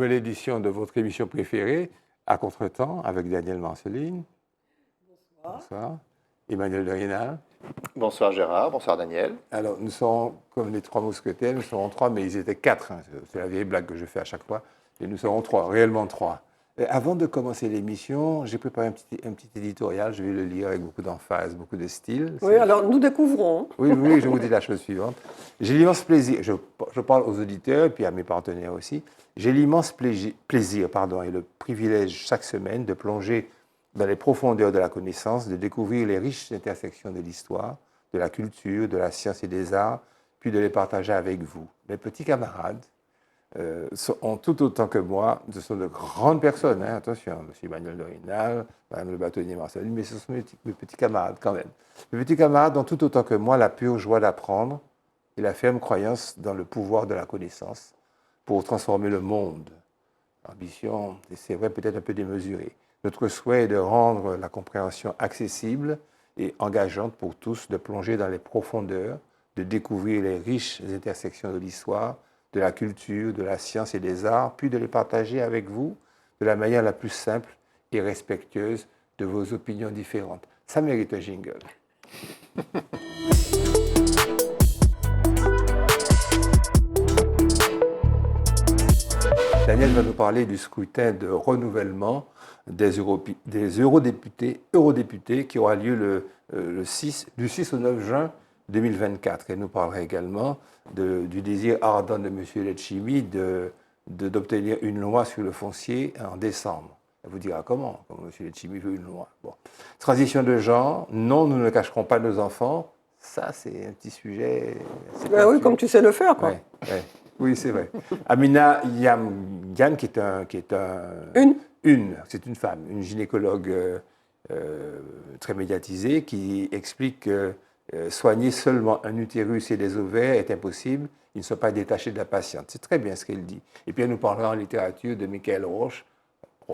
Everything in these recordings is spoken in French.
nouvelle édition de votre émission préférée, À Contretemps, avec Daniel Marceline. Bonsoir. Bonsoir. Emmanuel de Rhénal. Bonsoir Gérard, bonsoir Daniel. Alors, nous serons, comme les trois mousquetaires, nous serons trois, mais ils étaient quatre. Hein. C'est la vieille blague que je fais à chaque fois. Et nous serons trois, réellement trois. Et avant de commencer l'émission, j'ai préparé un petit éditorial. Je vais le lire avec beaucoup d'emphase, beaucoup de style. Oui, alors nous découvrons. Oui, je vous dis la chose suivante. J'ai l'immense plaisir, je parle aux auditeurs et puis à mes partenaires aussi, j'ai l'immense plaisir et le privilège chaque semaine de plonger dans les profondeurs de la connaissance, de découvrir les riches intersections de l'histoire, de la culture, de la science et des arts, puis de les partager avec vous. Mes petits camarades ont tout autant que moi, ce sont de grandes personnes, hein, attention, M. Emmanuel de Rhénal, Mme le bâtonnier Marceline, mais ce sont mes petits camarades quand même. Mes petits camarades ont tout autant que moi la pure joie d'apprendre et la ferme croyance dans le pouvoir de la connaissance pour transformer le monde. Ambition, c'est vrai, peut-être un peu démesurée. Notre souhait est de rendre la compréhension accessible et engageante pour tous, de plonger dans les profondeurs, de découvrir les riches intersections de l'histoire, de la culture, de la science et des arts, puis de les partager avec vous de la manière la plus simple et respectueuse de vos opinions différentes. Ça mérite un jingle. Daniel va nous parler du scrutin de renouvellement des eurodéputés qui aura lieu du 6 au 9 juin 2024. Elle nous parlera également du désir ardent de M. Letchimy d'obtenir une loi sur le foncier en décembre. Elle vous dira comment M. Letchimy veut une loi. Bon. Transition de genre, non, nous ne cacherons pas nos enfants. Ça, c'est un petit sujet. Oui, comme tu sais le faire, quoi. Ouais. Oui, c'est vrai. Amina Yamgan, qui est c'est une femme, une gynécologue très médiatisée, qui explique que soigner seulement un utérus et des ovaires est impossible. Ils ne sont pas détachés de la patiente. C'est très bien ce qu'elle dit. Et puis elle nous parlera en littérature de Michael Roche.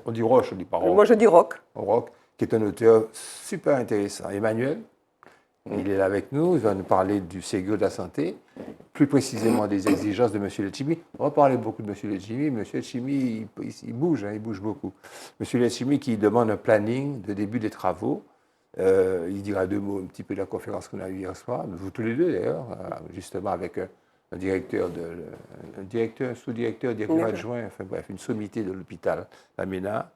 On dit Roche, on dit pas Roch. Moi, je dis Roch. Roch, qui est un auteur super intéressant. Emmanuel, il est là avec nous. Il va nous parler du Ségur de la santé, plus précisément des exigences de M. Letchimy. On va parler beaucoup de M. Letchimy. M. Letchimy, il bouge, hein, il bouge beaucoup. M. Letchimy qui demande un planning de début des travaux. Il dira deux mots un petit peu de la conférence qu'on a eue hier soir, vous tous les deux d'ailleurs, justement avec un directeur, un sous-directeur, directeur adjoint, enfin bref, une sommité de l'hôpital, la MENA.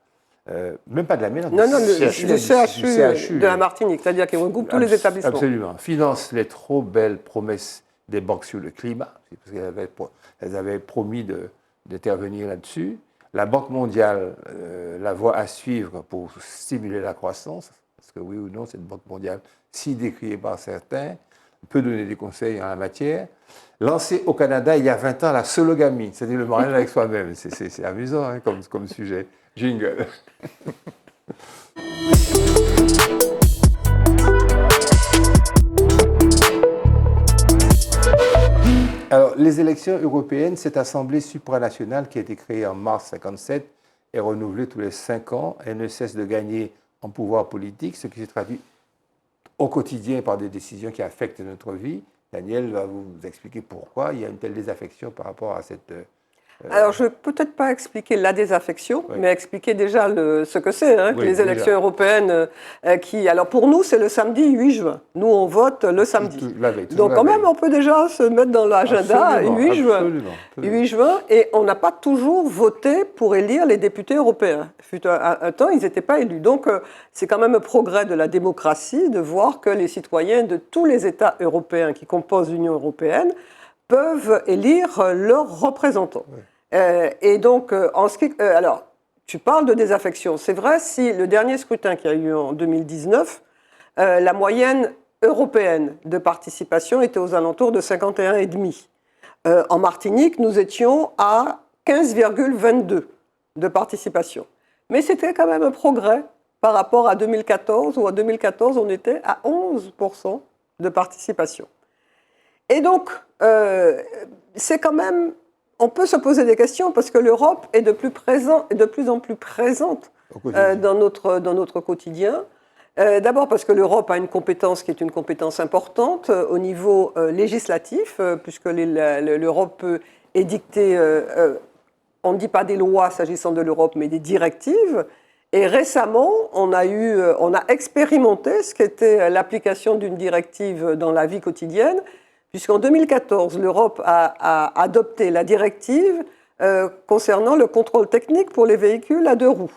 Même pas de la MENA, non, du CHU de la Martinique, c'est-à-dire qu'il regroupe tous les établissements. Absolument. Finance les trop belles promesses des banques sur le climat, parce qu'elles avaient promis d'intervenir là-dessus. La Banque mondiale, la voie à suivre pour stimuler la croissance. Parce que oui ou non, cette Banque mondiale, si décriée par certains, peut donner des conseils en la matière. Lancée au Canada il y a 20 ans, la sologamie, c'est-à-dire le mariage avec soi-même. C'est amusant hein, comme sujet. Jingle. Alors, les élections européennes, cette assemblée supranationale qui a été créée en mars 1957 est renouvelée tous les 5 ans. Elle ne cesse de gagner en pouvoir politique, ce qui se traduit au quotidien par des décisions qui affectent notre vie. Daniel va vous expliquer pourquoi il y a une telle désaffection par rapport à cette... Alors, je ne vais peut-être pas expliquer la désaffection, mais expliquer déjà ce que c'est, hein, les élections européennes qui... Alors, pour nous, c'est le samedi 8 juin. Nous, on vote le samedi. Donc, quand même, on peut déjà se mettre dans l'agenda 8 juin. 8 juin, et on n'a pas toujours voté pour élire les députés européens. Fut un temps, ils n'étaient pas élus. Donc, c'est quand même un progrès de la démocratie de voir que les citoyens de tous les États européens qui composent l'Union européenne peuvent élire leurs représentants. Et donc, alors, tu parles de désaffection. C'est vrai, si le dernier scrutin qui a eu en 2019, la moyenne européenne de participation était aux alentours de 51,5. En Martinique, nous étions à 15,22 de participation. Mais c'était quand même un progrès par rapport à 2014, où en 2014, on était à 11% de participation. Et donc, c'est quand même... On peut se poser des questions parce que l'Europe est de plus en plus présente dans notre quotidien. D'abord parce que l'Europe a une compétence qui est une compétence importante au niveau législatif, puisque l'Europe peut édicter on ne dit pas des lois s'agissant de l'Europe, mais des directives. Et récemment, on a expérimenté ce qu'était l'application d'une directive dans la vie quotidienne, puisqu'en 2014, l'Europe a adopté la directive concernant le contrôle technique pour les véhicules à 2 roues.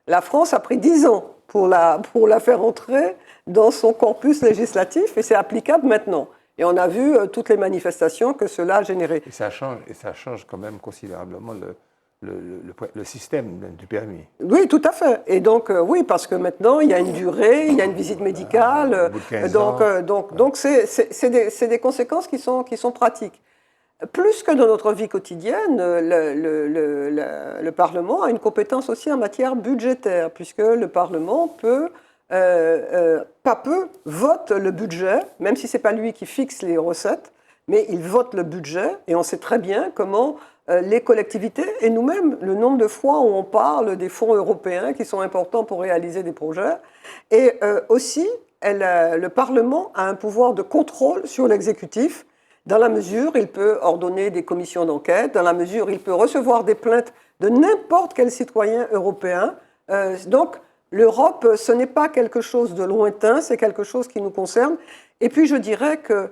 La France a pris 10 ans pour la faire entrer dans son corpus législatif et c'est applicable maintenant. Et on a vu toutes les manifestations que cela a générées. Et ça change quand même considérablement le système du permis. Oui, tout à fait. Et donc, oui, parce que maintenant, il y a une durée, il y a une visite médicale. Donc c'est des conséquences qui sont pratiques. Plus que dans notre vie quotidienne, le Parlement a une compétence aussi en matière budgétaire, puisque le Parlement vote le budget, même si ce n'est pas lui qui fixe les recettes, mais il vote le budget, et on sait très bien comment les collectivités, et nous-mêmes, le nombre de fois où on parle des fonds européens qui sont importants pour réaliser des projets, et aussi, le Parlement a un pouvoir de contrôle sur l'exécutif, dans la mesure où il peut ordonner des commissions d'enquête, dans la mesure où il peut recevoir des plaintes de n'importe quel citoyen européen. Donc, l'Europe, ce n'est pas quelque chose de lointain, c'est quelque chose qui nous concerne. Et puis, je dirais que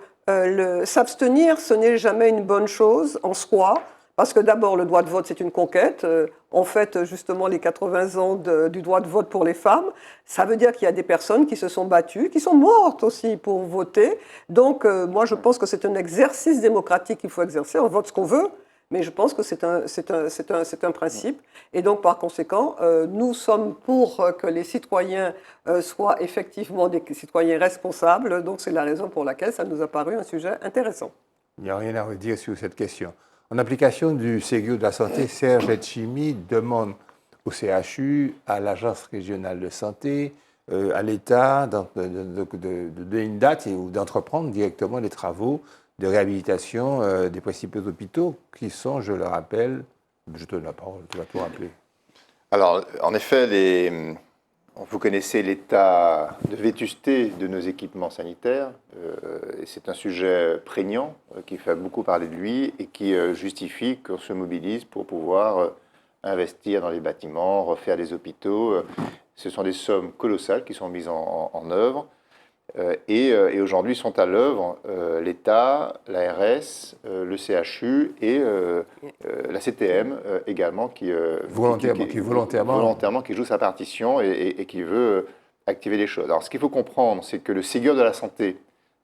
s'abstenir, ce n'est jamais une bonne chose en soi, parce que d'abord, le droit de vote, c'est une conquête. On fête justement les 80 ans du droit de vote pour les femmes. Ça veut dire qu'il y a des personnes qui se sont battues, qui sont mortes aussi pour voter. Donc, moi, je pense que c'est un exercice démocratique qu'il faut exercer. On vote ce qu'on veut, mais je pense que c'est un principe. Et donc, par conséquent, nous sommes pour que les citoyens soient effectivement des citoyens responsables. Donc, c'est la raison pour laquelle ça nous a paru un sujet intéressant. Il n'y a rien à redire sur cette question. En application du Ségur de la santé, Serge Letchimy demande au CHU, à l'Agence régionale de santé, à l'État de donner une date ou d'entreprendre directement les travaux de réhabilitation des principaux hôpitaux qui sont, je le rappelle, je te donne la parole, tu vas tout rappeler. Alors, en effet, vous connaissez l'état de vétusté de nos équipements sanitaires. Et c'est un sujet prégnant qui fait beaucoup parler de lui et qui justifie qu'on se mobilise pour pouvoir investir dans les bâtiments, refaire des hôpitaux. Ce sont des sommes colossales qui sont mises en œuvre. Et aujourd'hui sont à l'œuvre l'État, l'ARS, le CHU et la CTM également qui volontairement qui joue sa partition et qui veut activer les choses. Alors ce qu'il faut comprendre, c'est que le Ségur de la santé,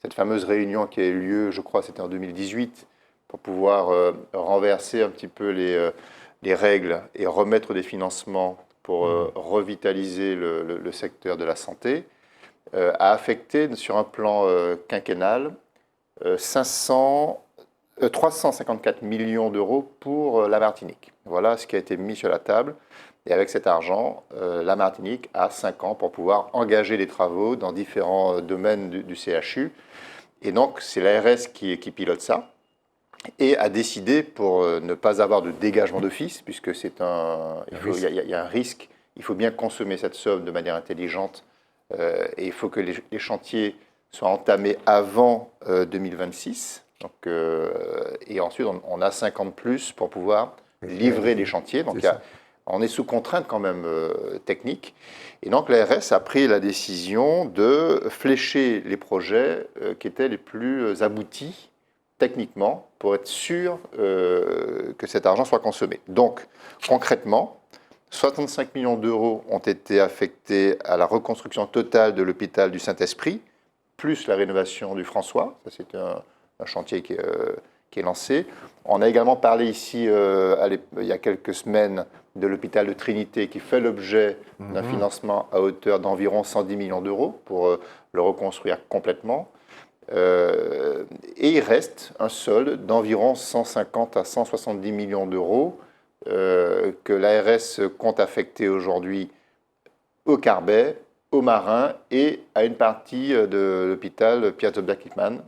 cette fameuse réunion qui a eu lieu, je crois c'était en 2018, pour pouvoir renverser un petit peu les règles et remettre des financements pour revitaliser le secteur de la santé, a affecté sur un plan quinquennal 354 millions d'euros pour la Martinique. Voilà ce qui a été mis sur la table. Et avec cet argent, la Martinique a 5 ans pour pouvoir engager les travaux dans différents domaines du CHU. Et donc, c'est l'ARS qui pilote ça et a décidé, pour ne pas avoir de dégagement d'office, puisque il y a un risque, il faut bien consommer cette somme de manière intelligente. Et il faut que les chantiers soient entamés avant 2026. Donc, et ensuite, on a 5 ans de plus pour pouvoir livrer les chantiers. Donc, on est sous contrainte quand même technique. Et donc, l'ARS a pris la décision de flécher les projets qui étaient les plus aboutis techniquement pour être sûr que cet argent soit consommé. Donc, concrètement, 65 millions d'euros ont été affectés à la reconstruction totale de l'hôpital du Saint-Esprit, plus la rénovation du François. Ça, c'est un chantier qui est lancé. On a également parlé ici, il y a quelques semaines, de l'hôpital de Trinité, qui fait l'objet d'un financement à hauteur d'environ 110 millions d'euros pour le reconstruire complètement. Et il reste un solde d'environ 150 à 170 millions d'euros que l'ARS compte affecter aujourd'hui au Carbet, aux marins et à une partie de l'hôpital Piazza Blackman.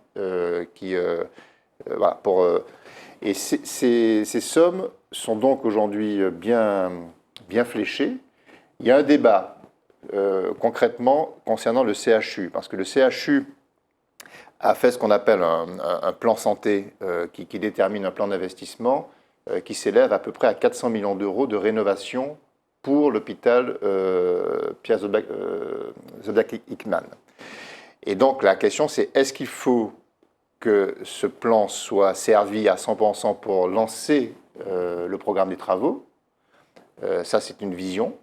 Et ces sommes sont donc aujourd'hui bien fléchées. Il y a un débat concrètement concernant le CHU, parce que le CHU a fait ce qu'on appelle un plan santé qui détermine un plan d'investissement qui s'élève à peu près à 400 millions d'euros de rénovation pour l'hôpital Pierre Zodak-Hickman. Et donc la question c'est, est-ce qu'il faut que ce plan soit servi à 100% pour lancer le programme des travaux? Ça c'est une vision.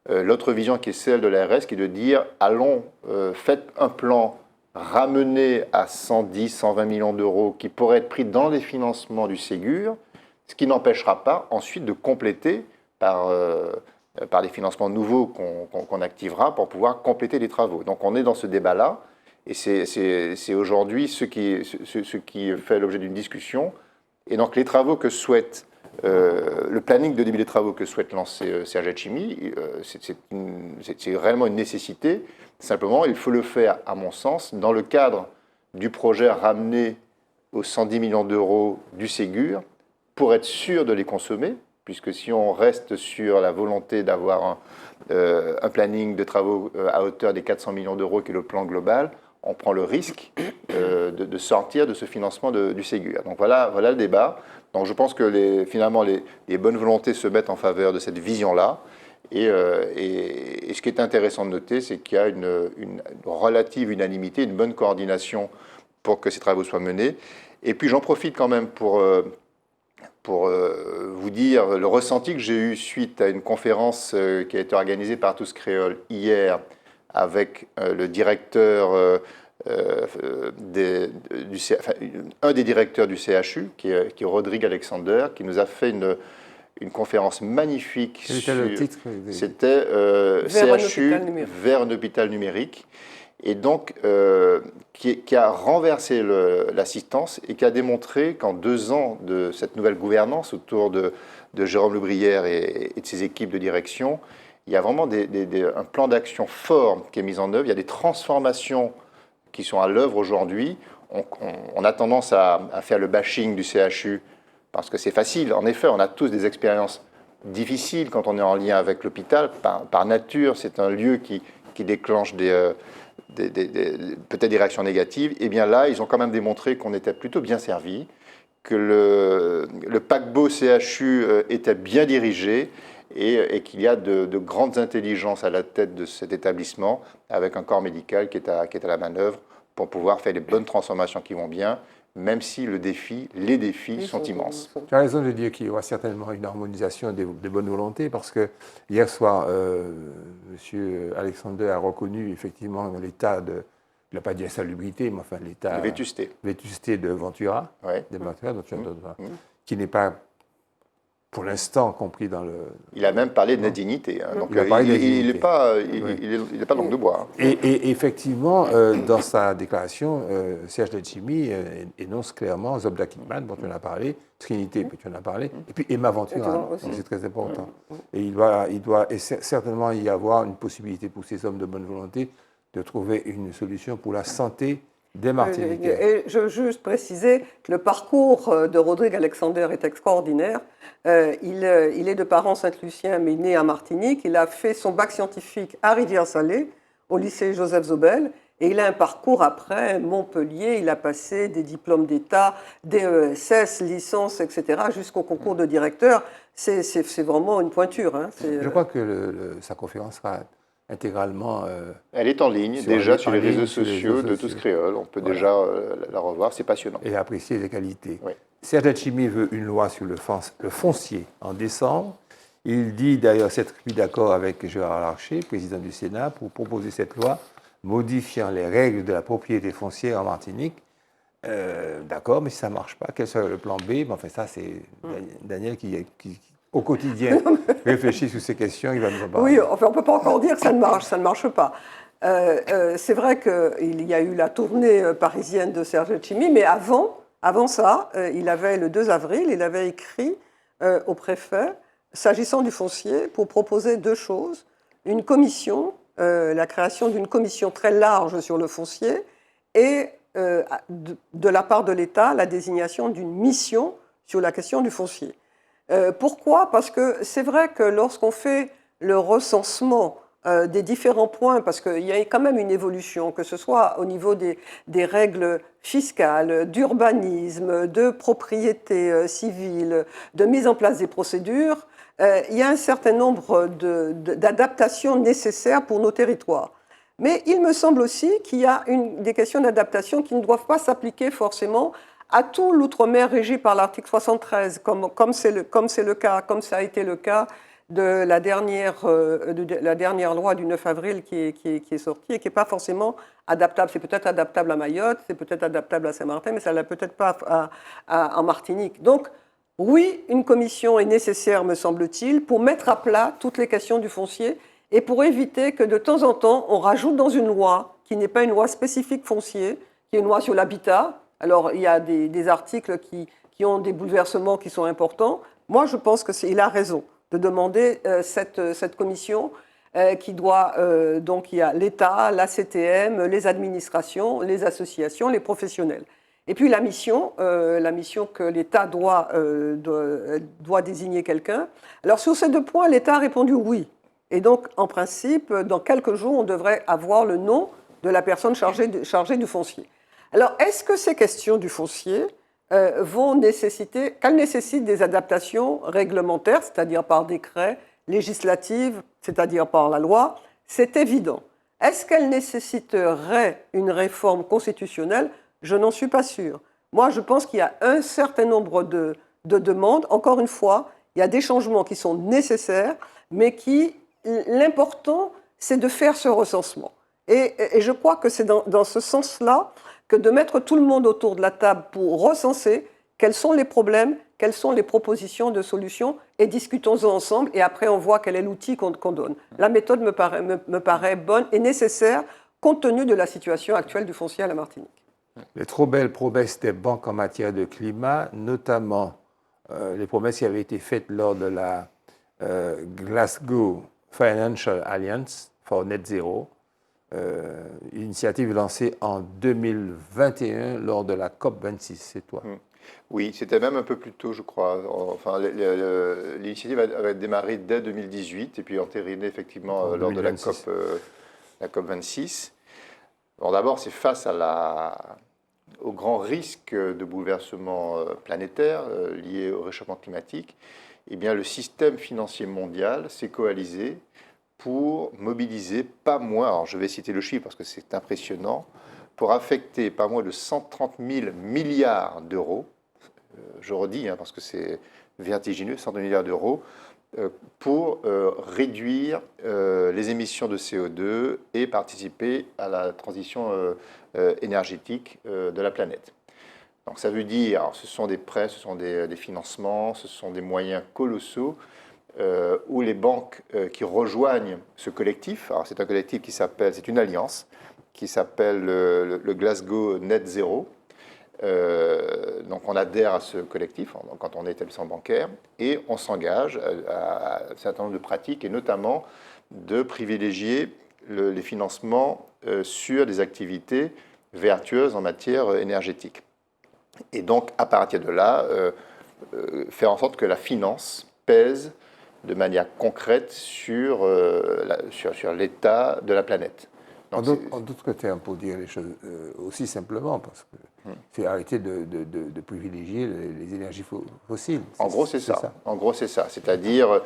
L'autre vision qui est celle de l'ARS, qui est de dire, allons, faites un plan ramené à 110, 120 millions d'euros qui pourrait être pris dans les financements du Ségur, ce qui n'empêchera pas ensuite de compléter par des financements nouveaux qu'on activera pour pouvoir compléter les travaux. Donc on est dans ce débat-là, et c'est aujourd'hui ce qui fait l'objet d'une discussion. Et donc les travaux que souhaite, le planning de début des travaux que souhaite lancer Serge Letchimy, c'est réellement une nécessité. Simplement, il faut le faire, à mon sens, dans le cadre du projet ramené aux 110 millions d'euros du Ségur, pour être sûr de les consommer, puisque si on reste sur la volonté d'avoir un planning de travaux à hauteur des 400 millions d'euros, qui est le plan global, on prend le risque de sortir de ce financement du Ségur. Donc voilà le débat. Donc je pense que finalement les bonnes volontés se mettent en faveur de cette vision-là. Et ce qui est intéressant de noter, c'est qu'il y a une relative unanimité, une bonne coordination pour que ces travaux soient menés. Et puis j'en profite quand même pour vous dire le ressenti que j'ai eu suite à une conférence qui a été organisée par Tous Créoles hier avec le directeur, un des directeurs du CHU, qui est Rodrigue Alexander, qui nous a fait une conférence magnifique. C'était le titre. C'était CHU vers un hôpital numérique. Et donc, qui a renversé l'assistance et qui a démontré qu'en 2 ans de cette nouvelle gouvernance autour de Jérôme Le Brière et de ses équipes de direction, il y a vraiment un plan d'action fort qui est mis en œuvre. Il y a des transformations qui sont à l'œuvre aujourd'hui. On a tendance à faire le bashing du CHU parce que c'est facile. En effet, on a tous des expériences difficiles quand on est en lien avec l'hôpital. Par nature, c'est un lieu qui déclenche peut-être des réactions négatives. Et bien là, ils ont quand même démontré qu'on était plutôt bien servi, que le paquebot CHU était bien dirigé et qu'il y a de grandes intelligences à la tête de cet établissement, avec un corps médical qui est à la manœuvre pour pouvoir faire les bonnes transformations qui vont bien, même si les défis sont immenses. Tu as raison de dire qu'il y aura certainement une harmonisation des bonnes volontés, parce que hier soir, M. Alexander a reconnu effectivement l'état de, il n'a pas dit insalubrité, mais enfin l'état de vétusté de Ventura, ouais. Qui n'est pas pour l'instant compris dans le... Il a même parlé d'indignité. Hein. Donc il n'est pas langue de bois. Hein. Et effectivement, dans sa déclaration, Serge Letchimy énonce clairement Zodak-Hickman, dont tu en as parlé, Trinité, tu en as parlé, et puis Emma Ventura, c'est très important. Et il doit certainement y avoir une possibilité pour ces hommes de bonne volonté de trouver une solution pour la santé des Martiniquais. Et je veux juste préciser que le parcours de Rodrigue Alexander est extraordinaire. Il est de parents Saint-Lucien, mais né à Martinique. Il a fait son bac scientifique à Rivière-Salée, au lycée Joseph Zobel. Et il a un parcours après Montpellier. Il a passé des diplômes d'État, DESS, licence, etc., jusqu'au concours de directeur. C'est vraiment une pointure. Hein. Je crois que sa conférence sera intégralement... Elle est en ligne, déjà sur les réseaux sociaux de Tous Créoles. On peut déjà la revoir, c'est passionnant. Et apprécier les qualités. Oui. Serge Letchimy veut une loi sur le foncier en décembre. Il dit d'ailleurs s'être mis d'accord avec Gérard Larcher, président du Sénat, pour proposer cette loi modifiant les règles de la propriété foncière en Martinique. D'accord, mais si ça ne marche pas, quel serait le plan B? Enfin, ça, c'est Daniel qui au quotidien, réfléchit sur ces questions, il va nous en parler. Oui, enfin, on ne peut pas encore dire que ça ne marche pas. C'est vrai qu'il y a eu la tournée parisienne de Serge Letchimy, mais avant ça, le 2 avril, il avait écrit au préfet, s'agissant du foncier, pour proposer 2 choses. Une commission, la création d'une commission très large sur le foncier, et de la part de l'État, la désignation d'une mission sur la question du foncier. Pourquoi ? Parce que c'est vrai que lorsqu'on fait le recensement des différents points, parce qu'il y a quand même une évolution, que ce soit au niveau des règles fiscales, d'urbanisme, de propriété civile, de mise en place des procédures, il y a un certain nombre d'adaptations nécessaires pour nos territoires. Mais il me semble aussi qu'il y a des questions d'adaptation qui ne doivent pas s'appliquer forcément à tout l'outre-mer régi par l'article 73, comme ça a été le cas de la dernière loi du 9 avril qui est sortie et qui n'est pas forcément adaptable. C'est peut-être adaptable à Mayotte, c'est peut-être adaptable à Saint-Martin, mais ça ne l'est peut-être pas en Martinique. Donc, oui, une commission est nécessaire, me semble-t-il, pour mettre à plat toutes les questions du foncier et pour éviter que de temps en temps, on rajoute dans une loi qui n'est pas une loi spécifique foncier, qui est une loi sur l'habitat. Alors, il y a des articles qui ont des bouleversements qui sont importants. Moi, je pense qu'il a raison de demander cette commission qui doit... donc, il y a l'État, la CTM, les administrations, les associations, les professionnels. Et puis la mission que l'État doit désigner quelqu'un. Alors, sur ces deux points, l'État a répondu oui. Et donc, en principe, dans quelques jours, on devrait avoir le nom de la personne chargée du foncier. Alors, est-ce que ces questions du foncier qu'elles nécessitent des adaptations réglementaires, c'est-à-dire par décret, législatives, c'est-à-dire par la loi? C'est évident. Est-ce qu'elles nécessiteraient une réforme constitutionnelle? Je n'en suis pas sûre. Moi, je pense qu'il y a un certain nombre de demandes. Encore une fois, il y a des changements qui sont nécessaires, mais l'important, c'est de faire ce recensement. Et je crois que c'est dans ce sens-là que de mettre tout le monde autour de la table pour recenser quels sont les problèmes, quelles sont les propositions de solutions, et discutons-en ensemble, et après on voit quel est l'outil qu'on donne. La méthode me paraît bonne et nécessaire compte tenu de la situation actuelle du foncier à la Martinique. Les trop belles promesses des banques en matière de climat, notamment les promesses qui avaient été faites lors de la Glasgow Financial Alliance for Net Zero, initiative lancée en 2021 lors de la COP26, c'est toi. Oui, c'était même un peu plus tôt, je crois. Enfin, l'initiative avait démarré dès 2018 et puis entériné effectivement lors de la COP26. Bon, d'abord, c'est face au grand risque de bouleversement planétaire lié au réchauffement climatique. Eh bien, le système financier mondial s'est coalisé pour mobiliser pas moins, alors je vais citer le chiffre parce que c'est impressionnant, pour affecter pas moins de 130 000 milliards d'euros, je redis parce que c'est vertigineux, 130 milliards d'euros, pour réduire les émissions de CO2 et participer à la transition énergétique de la planète. Donc ça veut dire, alors, ce sont des prêts, ce sont des financements, ce sont des moyens colossaux où les banques qui rejoignent ce collectif, alors c'est un collectif c'est une alliance qui s'appelle le Glasgow Net Zero. Donc on adhère à ce collectif quand on est établissement bancaire et on s'engage à un certain nombre de pratiques et notamment de privilégier les financements sur des activités vertueuses en matière énergétique. Et donc à partir de là, faire en sorte que la finance pèse de manière concrète sur l'état de la planète. En d'autres termes, pour dire les choses aussi simplement, parce que c'est arrêter de privilégier les énergies fossiles. En gros, c'est ça. En gros, c'est ça. C'est-à-dire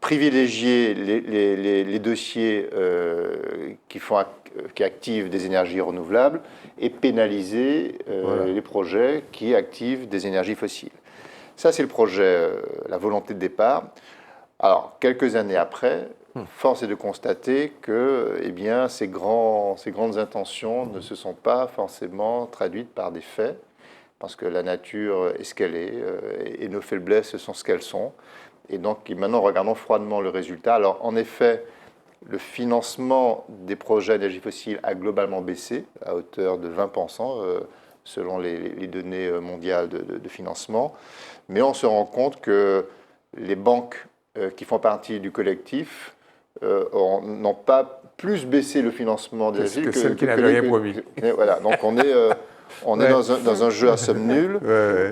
privilégier les dossiers qui activent des énergies renouvelables et pénaliser les projets qui activent des énergies fossiles. Ça, c'est le projet, la volonté de départ. Alors, quelques années après, force est de constater que ces grandes intentions ne se sont pas forcément traduites par des faits, parce que la nature est ce qu'elle est, et nos faiblesses sont ce qu'elles sont. Et donc, maintenant, regardons froidement le résultat. Alors, en effet, le financement des projets d'énergie fossile a globalement baissé, à hauteur de 20%, selon les données mondiales de financement. Mais on se rend compte que les banques qui font partie du collectif n'ont pas plus baissé le financement des énergies que celles qui n'avaient rien promis. Voilà, donc on est dans un jeu à somme nulle,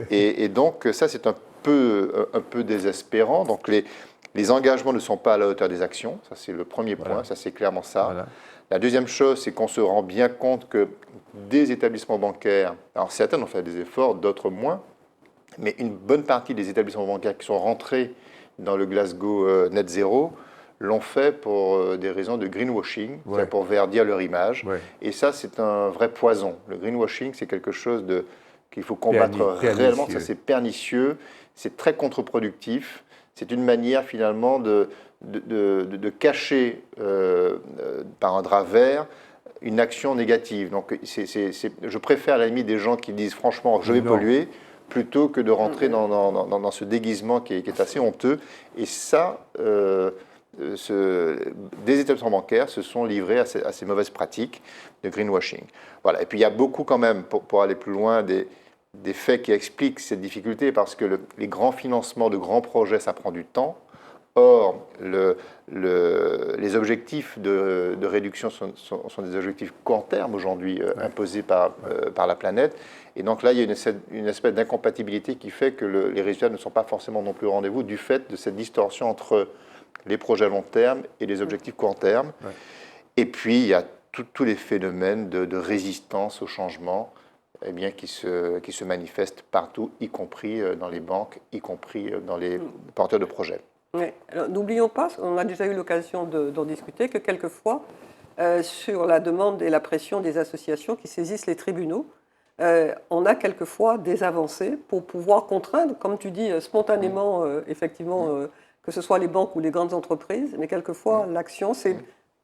et donc ça c'est un peu désespérant. Donc Les engagements ne sont pas à la hauteur des actions, ça c'est le premier point, ça c'est clairement ça. Voilà. La deuxième chose, c'est qu'on se rend bien compte que des établissements bancaires, alors certains ont fait des efforts, d'autres moins, mais une bonne partie des établissements bancaires qui sont rentrés dans le Glasgow Net Zero l'ont fait pour des raisons de greenwashing, c'est-à-dire pour verdir leur image. Et ça, c'est un vrai poison. Le greenwashing, c'est quelque chose qu'il faut combattre réellement. Ça, c'est pernicieux, c'est très contre-productif. C'est une manière, finalement, de cacher par un drap vert une action négative. Donc, je préfère à la limite des gens qui disent franchement, je vais polluer, plutôt que de rentrer dans ce déguisement qui est assez honteux. Et ça, des établissements bancaires se sont livrés à ces mauvaises pratiques de greenwashing. Voilà. Et puis il y a beaucoup quand même, pour aller plus loin, des faits qui expliquent cette difficulté, parce que les grands financements de grands projets, ça prend du temps. Or, les objectifs de réduction sont des objectifs court terme aujourd'hui imposés par la planète. Et donc là, il y a une espèce d'incompatibilité qui fait que les résultats ne sont pas forcément non plus au rendez-vous du fait de cette distorsion entre les projets à long terme et les objectifs court terme. Et puis, il y a tous les phénomènes de résistance au changement qui se manifestent partout, y compris dans les banques, y compris dans les porteurs de projets. Oui. N'oublions pas, on a déjà eu l'occasion d'en discuter, que quelquefois, sur la demande et la pression des associations qui saisissent les tribunaux, on a quelquefois des avancées pour pouvoir contraindre, comme tu dis, spontanément, effectivement, que ce soit les banques ou les grandes entreprises, mais quelquefois, l'action, c'est...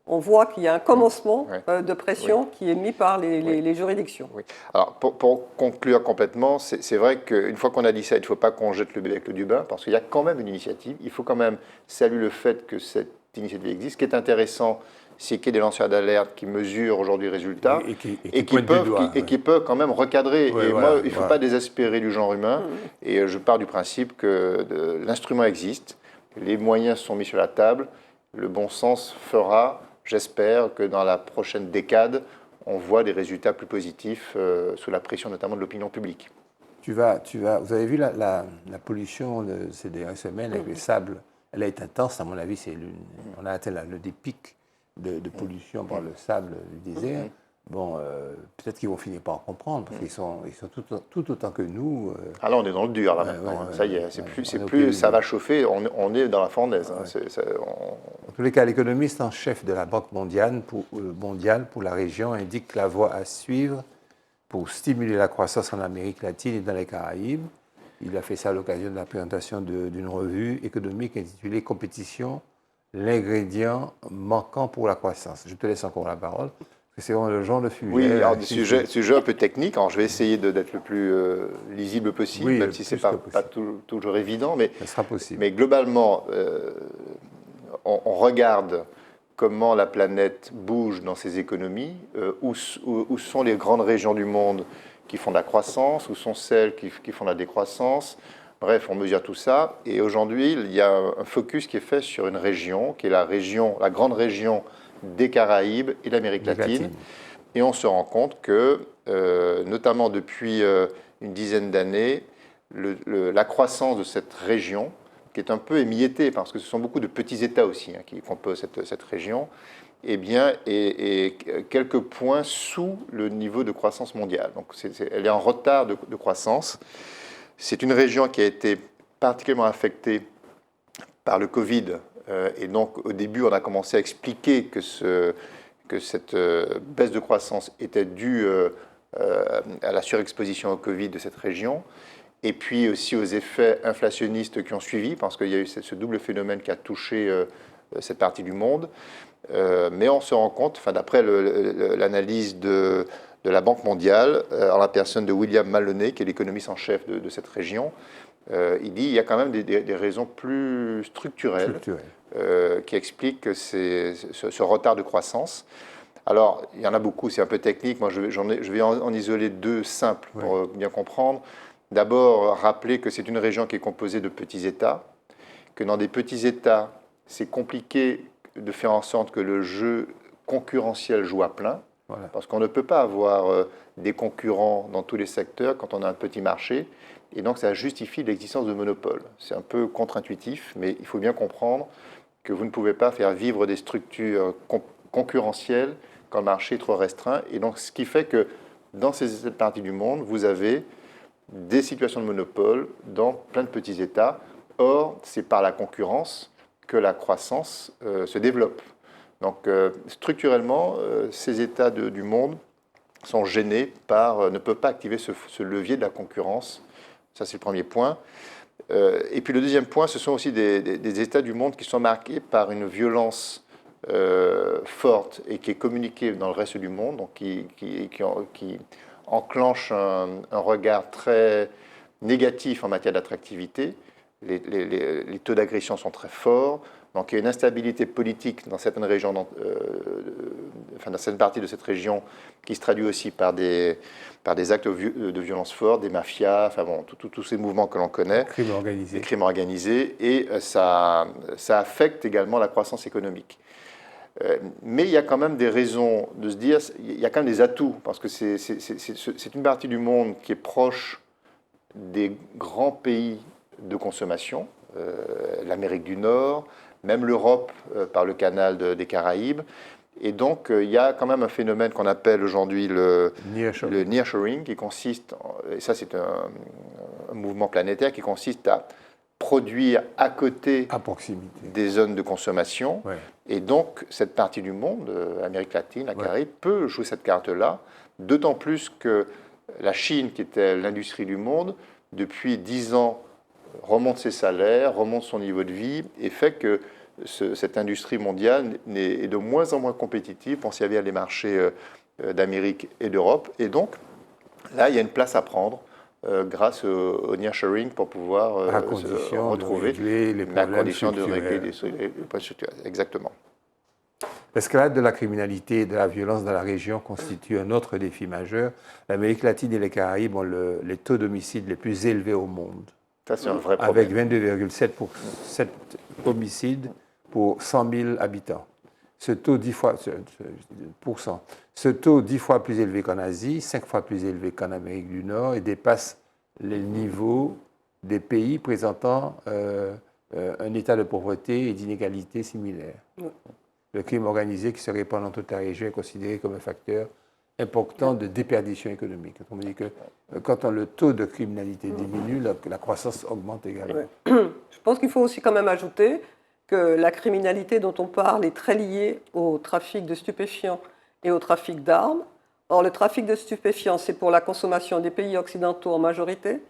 On voit qu'il y a un commencement de pression qui est mis par les juridictions. Oui. Alors, pour conclure complètement, c'est vrai qu'une fois qu'on a dit ça, il ne faut pas qu'on jette le bébé avec l'eau du bain, parce qu'il y a quand même une initiative. Il faut quand même saluer le fait que cette initiative existe. Ce qui est intéressant, c'est qu'il y ait des lanceurs d'alerte qui mesurent aujourd'hui les résultats et qui peuvent quand même recadrer. Il ne faut pas désespérer du genre humain. Et je pars du principe que l'instrument existe, les moyens sont mis sur la table, le bon sens fera... J'espère que dans la prochaine décade, on voit des résultats plus positifs sous la pression notamment de l'opinion publique. Vous avez vu la pollution de ces dernières semaines avec les sables. Elle a été intense, à mon avis. On a atteint le pic de pollution par le sable du désert. Bon, peut-être qu'ils vont finir par en comprendre, parce qu'ils sont tout autant que nous. Ah là, on est dans le dur, là, maintenant. Ça y est, c'est plus ça va chauffer, on est dans la fournaise. En tous les cas, l'économiste en chef de la Banque mondiale pour la région indique la voie à suivre pour stimuler la croissance en Amérique latine et dans les Caraïbes. Il a fait ça à l'occasion de la présentation d'une revue économique intitulée « Compétition, l'ingrédient manquant pour la croissance ». Je te laisse encore la parole. C'est vraiment le genre de sujet. Oui, alors sujet un peu technique. Alors, je vais essayer d'être le plus lisible possible, même si ce n'est pas toujours évident. Mais, ça sera possible. Mais globalement, on regarde comment la planète bouge dans ses économies, où sont les grandes régions du monde qui font de la croissance, où sont celles qui font de la décroissance. Bref, on mesure tout ça. Et aujourd'hui, il y a un focus qui est fait sur une région, qui est la grande région des Caraïbes et d'Amérique latine. Et on se rend compte que, notamment depuis une dizaine d'années, la croissance de cette région, qui est un peu émiettée, parce que ce sont beaucoup de petits États aussi qui composent cette région, est quelques points sous le niveau de croissance mondiale. Donc elle est en retard de croissance. C'est une région qui a été particulièrement affectée par le Covid. Et donc, au début, on a commencé à expliquer que cette baisse de croissance était due à la surexposition au Covid de cette région, et puis aussi aux effets inflationnistes qui ont suivi, parce qu'il y a eu ce double phénomène qui a touché cette partie du monde. Mais on se rend compte, d'après l'analyse de la Banque mondiale, en la personne de William Maloney, qui est l'économiste en chef de cette région, il dit qu'il y a quand même des raisons plus structurelles qui expliquent ce retard de croissance. Alors, il y en a beaucoup, c'est un peu technique. Moi, je vais en isoler deux simples pour bien comprendre. D'abord, rappeler que c'est une région qui est composée de petits États, que dans des petits États, c'est compliqué de faire en sorte que le jeu concurrentiel joue à plein. Voilà. Parce qu'on ne peut pas avoir des concurrents dans tous les secteurs quand on a un petit marché. Et donc, ça justifie l'existence de monopoles. C'est un peu contre-intuitif, mais il faut bien comprendre que vous ne pouvez pas faire vivre des structures concurrentielles quand le marché est trop restreint. Et donc, ce qui fait que dans cette partie du monde, vous avez des situations de monopole dans plein de petits États. Or, c'est par la concurrence que la croissance se développe. Donc, structurellement, ces États du monde sont gênés ne peuvent pas activer ce levier de la concurrence. Ça, c'est le premier point. Et puis le deuxième point, ce sont aussi des États du monde qui sont marqués par une violence forte et qui est communiquée dans le reste du monde, donc qui enclenche un regard très négatif en matière d'attractivité. Les taux d'agression sont très forts. Donc il y a une instabilité politique dans certaines régions, dans certaines parties de cette région, qui se traduit aussi par des actes de violence forts, des mafias, enfin bon, tous ces mouvements que l'on connaît. Les crimes organisés. Et ça affecte également la croissance économique. Mais il y a quand même des raisons de se dire, il y a quand même des atouts, parce que c'est une partie du monde qui est proche des grands pays de consommation, l'Amérique du Nord, même l'Europe par le canal des Caraïbes. Et donc, il y a quand même un phénomène qu'on appelle aujourd'hui le nearshoring, qui consiste, et ça c'est un mouvement planétaire, qui consiste à produire à proximité des zones de consommation. Ouais. Et donc, cette partie du monde, Amérique latine, la Caraïbe, peut jouer cette carte-là, d'autant plus que la Chine, qui était l'industrie du monde, depuis 10 ans, remonte ses salaires, remonte son niveau de vie, et fait que cette industrie mondiale est de moins en moins compétitive pour servir les marchés d'Amérique et d'Europe. Et donc, là, il y a une place à prendre grâce au nearshoring pour pouvoir retrouver la condition de régler les problèmes structurels. Exactement. L'escalade de la criminalité et de la violence dans la région constitue un autre défi majeur. L'Amérique latine et les Caraïbes ont les taux d'homicide les plus élevés au monde. Ça, c'est un vrai problème. Avec 22,7 homicides pour 100 000 habitants. Ce taux 10 fois plus élevé qu'en Asie, 5 fois plus élevé qu'en Amérique du Nord et dépasse les niveaux des pays présentant un état de pauvreté et d'inégalité similaire. Le crime organisé qui se répand dans toute la région est considéré comme un facteur important de déperdition économique. On dit que quand le taux de criminalité diminue, la croissance augmente également. Ouais. Je pense qu'il faut aussi quand même ajouter que la criminalité dont on parle est très liée au trafic de stupéfiants et au trafic d'armes. Or, le trafic de stupéfiants, c'est pour la consommation des pays occidentaux en majorité,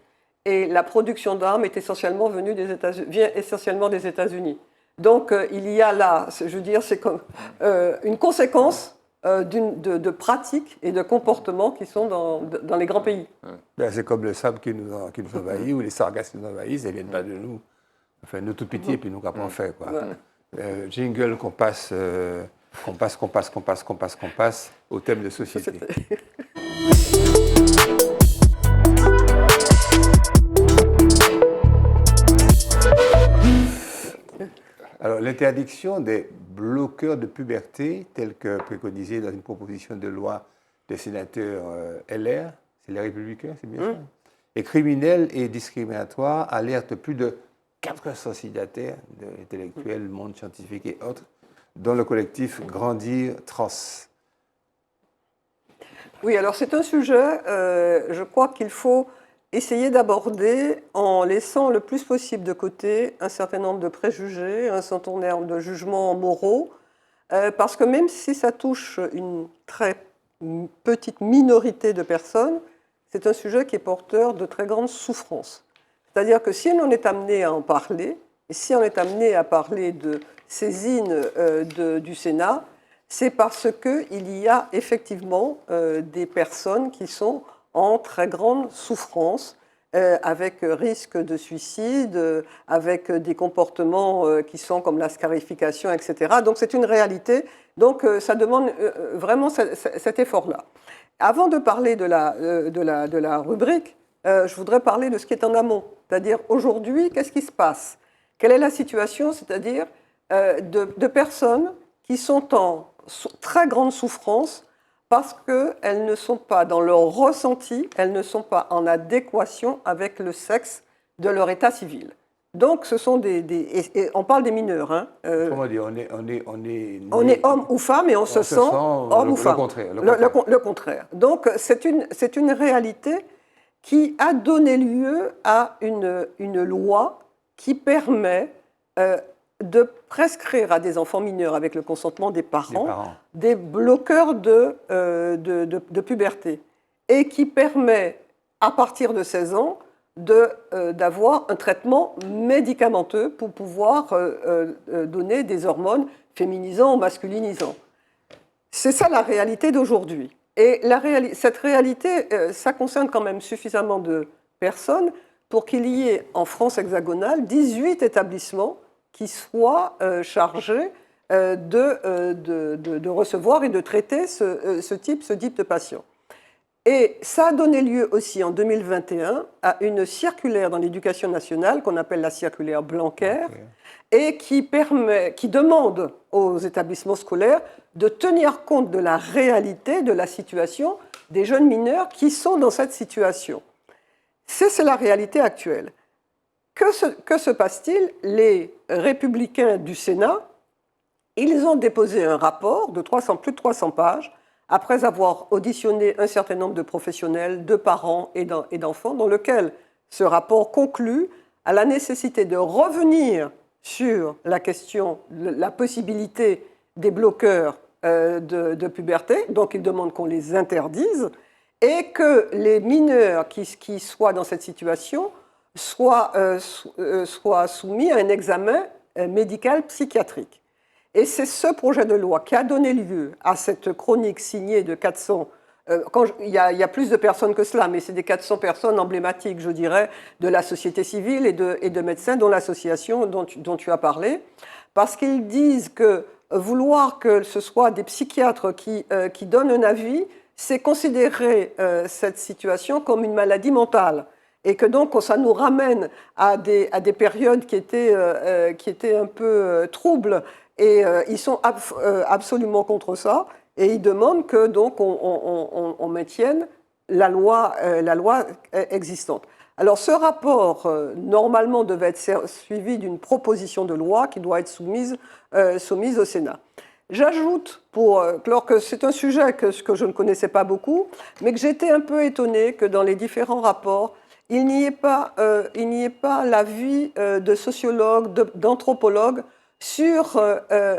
et la production d'armes est essentiellement vient essentiellement des États-Unis. Donc, il y a là, je veux dire, c'est comme une conséquence de pratiques et de comportements qui sont dans les grands pays. C'est comme le sable qui nous envahit ou les sargasses qui nous envahissent, elles ne viennent pas de nous. Enfin, nous tout petits, et puis nous, qu'après on fait, quoi. Jingle qu'on passe au thème de société. Alors, l'interdiction des bloqueurs de puberté, telle que préconisée dans une proposition de loi des sénateurs LR, c'est les Républicains, c'est bien ça, est criminelle et discriminatoire, alerte plus de 400 signataires intellectuels, monde scientifique et autres, dont le collectif Grandir Trans. Oui, alors c'est un sujet, je crois qu'il faut essayer d'aborder en laissant le plus possible de côté un certain nombre de préjugés, un certain nombre de jugements moraux, parce que même si ça touche une très petite minorité de personnes, c'est un sujet qui est porteur de très grandes souffrances. C'est-à-dire que si on est amené à en parler, et si on est amené à parler de saisine du Sénat, c'est parce qu'il y a effectivement des personnes qui sont en très grande souffrance, avec risque de suicide, avec des comportements qui sont comme la scarification, etc. Donc c'est une réalité. Donc ça demande vraiment cet effort-là. Avant de parler de la rubrique, je voudrais parler de ce qui est en amont. C'est-à-dire aujourd'hui, qu'est-ce qui se passe? Quelle est la situation? C'est-à-dire de personnes qui sont en très grande souffrance parce qu'elles ne sont pas, dans leur ressenti, elles ne sont pas en adéquation avec le sexe de leur état civil. Donc, ce sont et on parle des mineurs. Hein, Comment dire, on est homme ou femme et on se sent homme ou femme. Le contraire. Donc, c'est une réalité qui a donné lieu à une loi qui permet de prescrire à des enfants mineurs, avec le consentement des parents, des bloqueurs de puberté, et qui permet, à partir de 16 ans, d'avoir un traitement médicamenteux pour pouvoir donner des hormones féminisants ou masculinisants. C'est ça la réalité d'aujourd'hui. Et cette réalité, ça concerne quand même suffisamment de personnes pour qu'il y ait en France hexagonale 18 établissements qui soient chargés de recevoir et de traiter ce type de patients. Et ça a donné lieu aussi en 2021 à une circulaire dans l'éducation nationale qu'on appelle la circulaire Blanquer, et qui demande aux établissements scolaires de tenir compte de la réalité, de la situation des jeunes mineurs qui sont dans cette situation. C'est la réalité actuelle. Que se passe-t-il? Les républicains du Sénat, ils ont déposé un rapport de plus de 300 pages, après avoir auditionné un certain nombre de professionnels, de parents et d'enfants, dans lequel ce rapport conclut à la nécessité de revenir sur la question, la possibilité des bloqueurs de puberté, donc ils demandent qu'on les interdise, et que les mineurs qui soient dans cette situation soient soumis à un examen médical psychiatrique. Et c'est ce projet de loi qui a donné lieu à cette chronique signée de 400, il y a plus de personnes que cela, mais c'est des 400 personnes emblématiques, je dirais, de la société civile et de médecins, dont l'association dont tu as parlé, parce qu'ils disent que vouloir que ce soit des psychiatres qui donnent un avis, c'est considérer cette situation comme une maladie mentale. Et que donc ça nous ramène à des périodes qui étaient un peu troubles. Et ils sont absolument contre ça, et ils demandent que donc on maintienne la loi existante. Alors ce rapport normalement devait être suivi d'une proposition de loi qui doit être soumise au Sénat. J'ajoute pour clore que c'est un sujet que je ne connaissais pas beaucoup, mais que j'étais un peu étonnée que dans les différents rapports il n'y ait pas l'avis de sociologues, d'anthropologues sur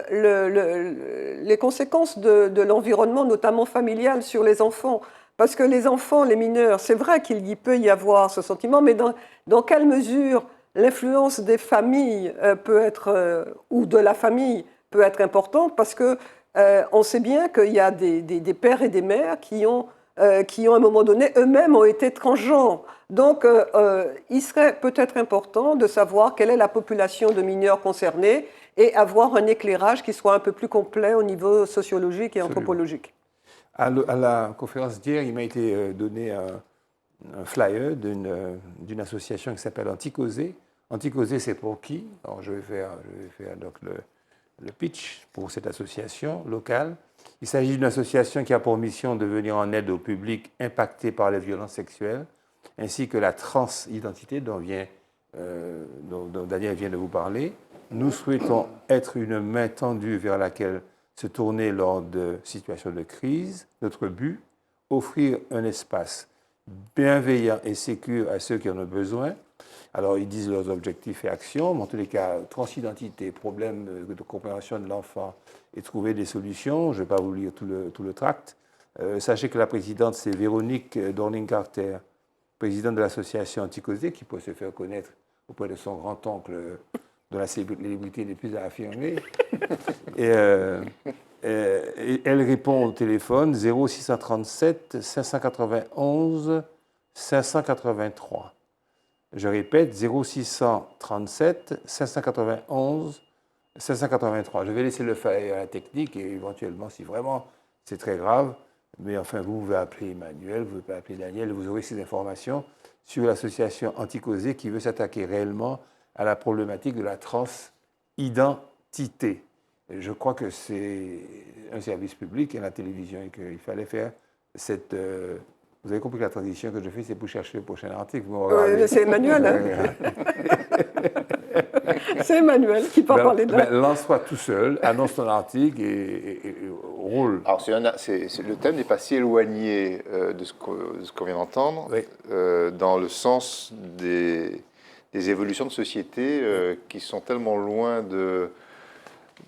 les conséquences de l'environnement, notamment familial, sur les enfants. Parce que les enfants, les mineurs, c'est vrai qu'il peut y avoir ce sentiment, mais dans quelle mesure l'influence des familles peut être, ou de la famille peut être importante? Parce qu'on sait bien qu'il y a des pères et des mères qui ont à un moment donné, eux-mêmes ont été transgenres. Donc, il serait peut-être important de savoir quelle est la population de mineurs concernés et avoir un éclairage qui soit un peu plus complet au niveau sociologique et anthropologique. À la conférence d'hier, il m'a été donné un flyer d'une association qui s'appelle Anticausé. Anticausé, c'est pour qui? Alors, je vais faire donc le pitch pour cette association locale. Il s'agit d'une association qui a pour mission de venir en aide au public impacté par les violences sexuelles, ainsi que la transidentité dont Daniel vient de vous parler. Nous souhaitons être une main tendue vers laquelle se tourner lors de situations de crise. Notre but, offrir un espace bienveillant et sécure à ceux qui en ont besoin. Alors, ils disent leurs objectifs et actions, mais en tous les cas, transidentité, problème de compréhension de l'enfant et trouver des solutions. Je ne vais pas vous lire tout le tract. Sachez que la présidente, c'est Véronique Dorling-Carter, présidente de l'association Anticausé, qui peut se faire connaître auprès de son grand-oncle, dont la célébrité n'est plus à affirmer. Et elle répond au téléphone 0637 591 583. Je répète, 0637 591 583. Je vais laisser le flyer à la technique et éventuellement, si vraiment c'est très grave, mais enfin, vous pouvez appeler Emmanuel, vous pouvez appeler Daniel, vous aurez ces informations sur l'association Anticausé qui veut s'attaquer réellement à la problématique de la transidentité. Je crois que c'est un service public et la télévision et qu'il fallait faire cette... vous avez compris que la transition que je fais, c'est pour chercher le prochain article. C'est Emmanuel. Hein. C'est Emmanuel qui peut parler de ça. Lance-toi tout seul, annonce ton article et roule. Alors, le thème n'est pas si éloigné de ce qu'on vient d'entendre, oui. Dans le sens des évolutions de société qui sont tellement loin de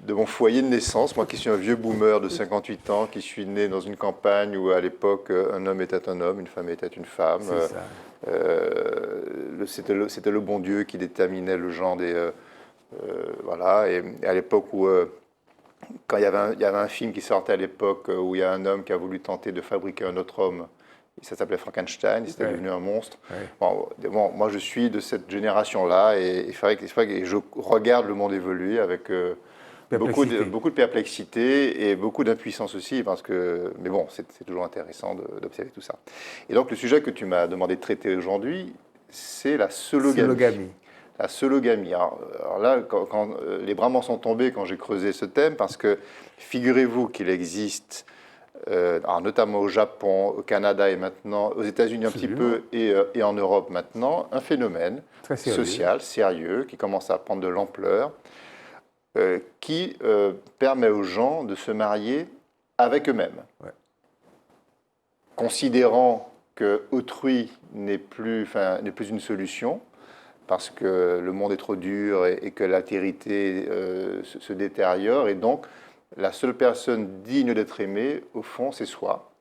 mon foyer de naissance. Moi qui suis un vieux boomer de 58 ans, qui suis né dans une campagne où à l'époque un homme était un homme, une femme était une femme. C'était le bon Dieu qui déterminait le genre des... voilà, et à l'époque où... quand il y avait un film qui sortait à l'époque où il y a un homme qui a voulu tenter de fabriquer un autre homme, ça s'appelait Frankenstein, il était devenu un monstre. Oui. Bon, moi je suis de cette génération-là et il faudrait que je regarde le monde évoluer avec beaucoup de perplexité et beaucoup d'impuissance aussi, mais bon, c'est toujours intéressant d'observer tout ça. Et donc le sujet que tu m'as demandé de traiter aujourd'hui, c'est la sologamie. La sologamie. Alors là, quand les bras m'en sont tombés quand j'ai creusé ce thème, parce que figurez-vous qu'il existe, notamment au Japon, au Canada et maintenant aux États-Unis un petit peu et en Europe maintenant, un phénomène social sérieux qui commence à prendre de l'ampleur, qui permet aux gens de se marier avec eux-mêmes, considérant que autrui n'est plus une solution. Parce que le monde est trop dur et que l'altérité se détériore. Et donc, la seule personne digne d'être aimée, au fond, c'est soi.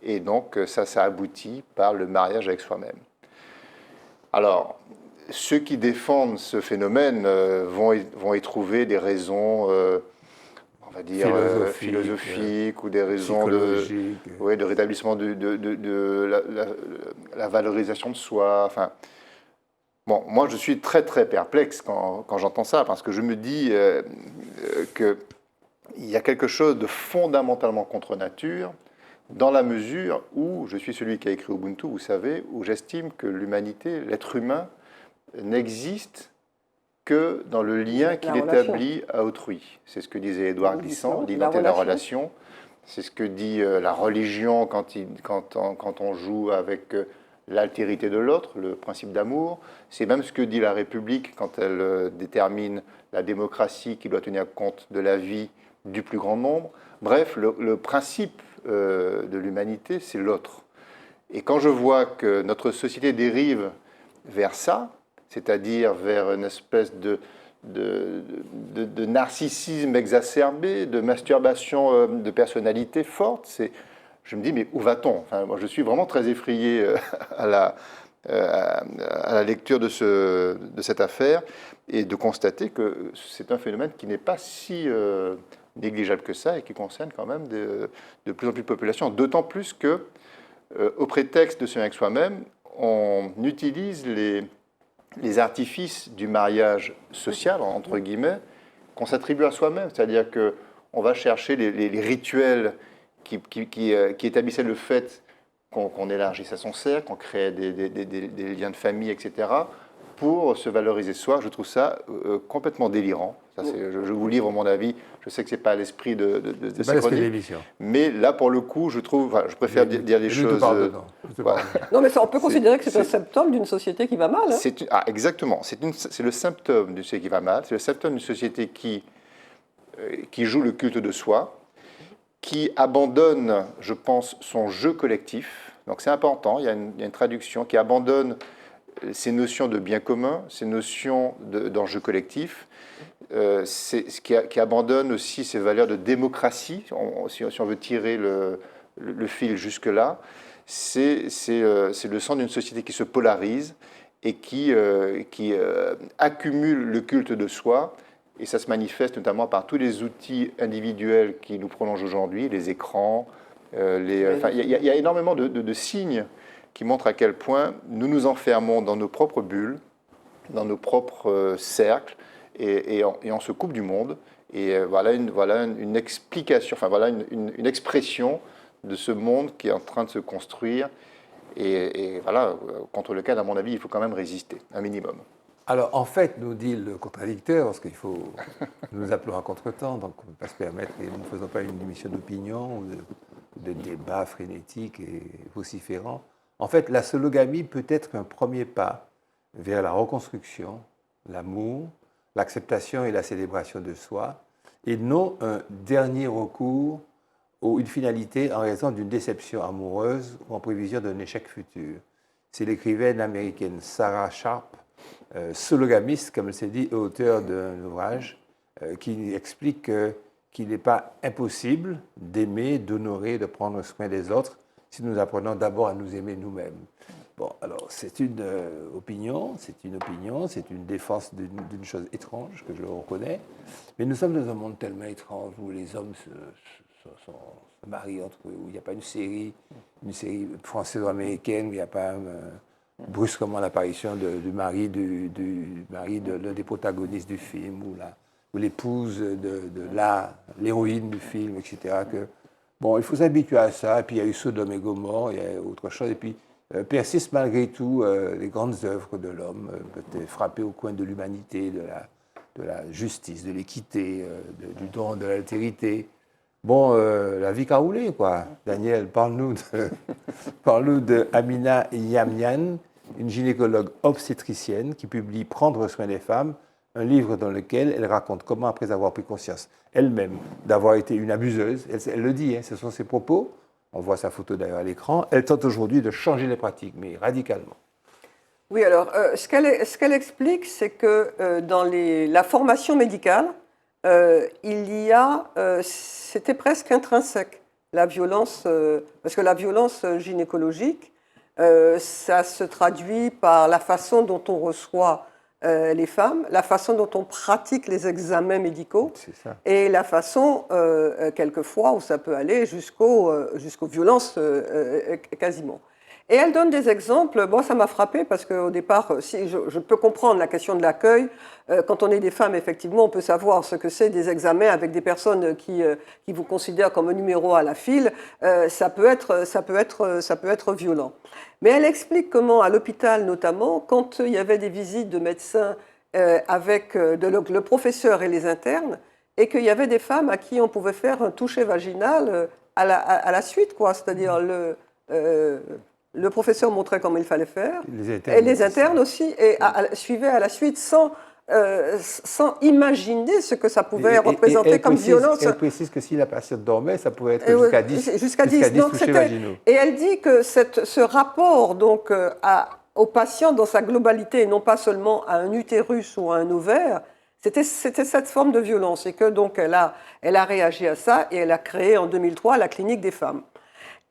Et donc, ça aboutit par le mariage avec soi-même. Alors, ceux qui défendent ce phénomène vont y trouver des raisons, on va dire, philosophiques ou des raisons de rétablissement de la valorisation de soi. Enfin, bon, moi, je suis très, très perplexe quand j'entends ça, parce que je me dis qu'il y a quelque chose de fondamentalement contre nature, dans la mesure où je suis celui qui a écrit Ubuntu, vous savez, où j'estime que l'humanité, l'être humain, n'existe que dans le lien qu'il établit à autrui. C'est ce que disait Édouard Glissant, l'identité de la relation. C'est ce que dit la religion quand on joue avec... l'altérité de l'autre, le principe d'amour. C'est même ce que dit la République quand elle détermine la démocratie qui doit tenir compte de la vie du plus grand nombre. Bref, le principe de l'humanité, c'est l'autre. Et quand je vois que notre société dérive vers ça, c'est-à-dire vers une espèce de narcissisme exacerbé, de masturbation de personnalité forte, je me dis, mais où va-t-on ? Enfin, moi, je suis vraiment très effrayé à la lecture de cette affaire et de constater que c'est un phénomène qui n'est pas si négligeable que ça et qui concerne quand même de plus en plus de populations. D'autant plus que, au prétexte de se marier avec soi-même, on utilise les artifices du mariage social, entre guillemets, qu'on s'attribue à soi-même. C'est-à-dire qu'on va chercher les rituels qui établissait le fait qu'on élargisse à son cercle, qu'on crée des liens de famille, etc., pour se valoriser soi. Je trouve ça complètement délirant. Ça, je vous livre mon avis. Je sais que ce n'est pas l'esprit de ces chroniques. Mais là, pour le coup, je préfère dire les choses... Non, mais on peut considérer que c'est un symptôme d'une société qui va mal. Hein. Exactement. C'est le symptôme d'une société qui va mal. C'est le symptôme d'une société qui joue le culte de soi, qui abandonne, je pense, son jeu collectif. Donc c'est important, il y a une traduction, qui abandonne ces notions de bien commun, ces notions d'enjeu collectif, qui abandonne aussi ces valeurs de démocratie, si on veut tirer le fil jusque-là. C'est le sens d'une société qui se polarise et qui accumule le culte de soi. Et ça se manifeste notamment par tous les outils individuels qui nous prolongent aujourd'hui, les écrans. Il y a énormément de signes qui montrent à quel point nous nous enfermons dans nos propres bulles, dans nos propres cercles, et on se coupe du monde. Et voilà une explication, enfin voilà une expression de ce monde qui est en train de se construire, et voilà, contre lequel, à mon avis, il faut quand même résister, un minimum. Alors, en fait, nous dit le contradicteur, parce qu'il faut. Nous appelons à contre-temps, donc on ne peut pas se permettre, et nous ne faisons pas une émission d'opinion ou de débat frénétique et vociférant. En fait, la sologamie peut être un premier pas vers la reconstruction, l'amour, l'acceptation et la célébration de soi, et non un dernier recours ou une finalité en raison d'une déception amoureuse ou en prévision d'un échec futur. C'est l'écrivaine américaine Sarah Sharp, sologamiste, comme elle s'est dit, auteur d'un ouvrage qui explique qu'il n'est pas impossible d'aimer, d'honorer, de prendre soin des autres si nous apprenons d'abord à nous aimer nous-mêmes. Bon, alors c'est une opinion, c'est une défense d'une chose étrange que je le reconnais, mais nous sommes dans un monde tellement étrange où les hommes se marient entre eux, où il n'y a pas une série française ou américaine, où il n'y a pas brusquement l'apparition du mari de l'un des protagonistes du film, ou l'épouse de l'héroïne du film, etc. Bon, il faut s'habituer à ça, et puis il y a eu Sodome et Gomorrhe, il y a autre chose, et puis persistent malgré tout les grandes œuvres de l'homme, peut-être frappées au coin de l'humanité, de la justice, de l'équité, du don, de l'altérité. Bon, la vie qu'a roulé, quoi. Daniel, parle-nous de Amina Yamyan, une gynécologue obstétricienne qui publie Prendre soin des femmes, un livre dans lequel elle raconte comment, après avoir pris conscience elle-même d'avoir été une abuseuse, elle le dit, hein, ce sont ses propos, on voit sa photo d'ailleurs à l'écran, elle tente aujourd'hui de changer les pratiques, mais radicalement. Oui, alors, ce qu'elle explique, c'est que dans la formation médicale, c'était presque intrinsèque, la violence, parce que la violence gynécologique, ça se traduit par la façon dont on reçoit les femmes, la façon dont on pratique les examens médicaux et la façon, quelquefois, où ça peut aller jusqu'aux violences quasiment. Et elle donne des exemples. Bon, ça m'a frappé parce qu'au départ, si je peux comprendre la question de l'accueil. Quand on est des femmes, effectivement, on peut savoir ce que c'est des examens avec des personnes qui vous considèrent comme un numéro à la file. Ça peut être violent. Mais elle explique comment, à l'hôpital notamment, quand il y avait des visites de médecins avec le professeur et les internes, et qu'il y avait des femmes à qui on pouvait faire un toucher vaginal à la suite, quoi. C'est-à-dire le professeur montrait comment il fallait faire, et les internes aussi, et suivaient à la suite sans imaginer ce que ça pouvait représenter comme violence. Elle précise que si la patiente dormait, ça pouvait être jusqu'à 10 touchés vaginaux. Et elle dit que ce rapport donc, au patient dans sa globalité, et non pas seulement à un utérus ou à un ovaire, c'était cette forme de violence, et que donc elle a réagi à ça, et elle a créé en 2003 la clinique des femmes.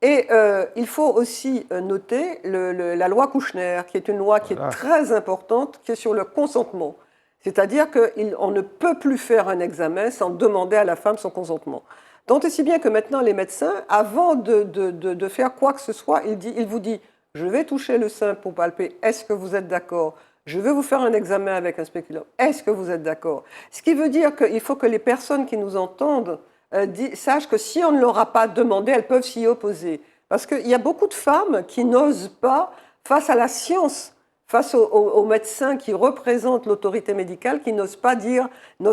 Et il faut aussi noter la loi Kouchner, qui est une loi qui est très importante, qui est sur le consentement. C'est-à-dire qu'on ne peut plus faire un examen sans demander à la femme son consentement. Tant et si bien que maintenant, les médecins, avant de faire quoi que ce soit, il vous dit « je vais toucher le sein pour palper, est-ce que vous êtes d'accord ? Je vais vous faire un examen avec un spéculum, est-ce que vous êtes d'accord ?» Ce qui veut dire qu'il faut que les personnes qui nous entendent sachent que si on ne leur a pas demandé, elles peuvent s'y opposer. Parce qu'il y a beaucoup de femmes qui n'osent pas, face à la science, face aux médecins qui représentent l'autorité médicale, qui n'osent pas dire non,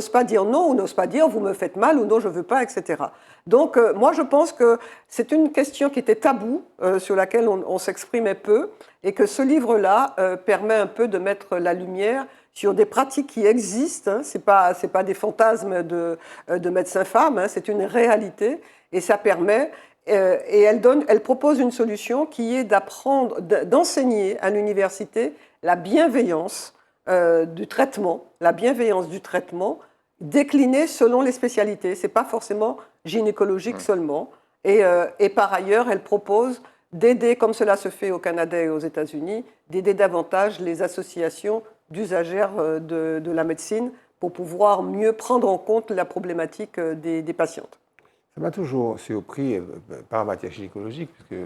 ou n'osent pas dire vous me faites mal ou non, je ne veux pas, etc. Donc moi je pense que c'est une question qui était taboue, sur laquelle on s'exprimait peu, et que ce livre-là permet un peu de mettre la lumière sur des pratiques qui existent, hein, c'est pas des fantasmes de médecins femmes, hein, c'est une réalité, et ça permet, et elle propose une solution qui est d'enseigner à l'université la bienveillance du traitement, déclinée selon les spécialités. C'est pas forcément gynécologique seulement, et par ailleurs, elle propose d'aider, comme cela se fait au Canada et aux États-Unis, d'aider davantage les associations d'usagères de la médecine pour pouvoir mieux prendre en compte la problématique des patientes. Ça m'a toujours surpris par matière gynécologique, puisque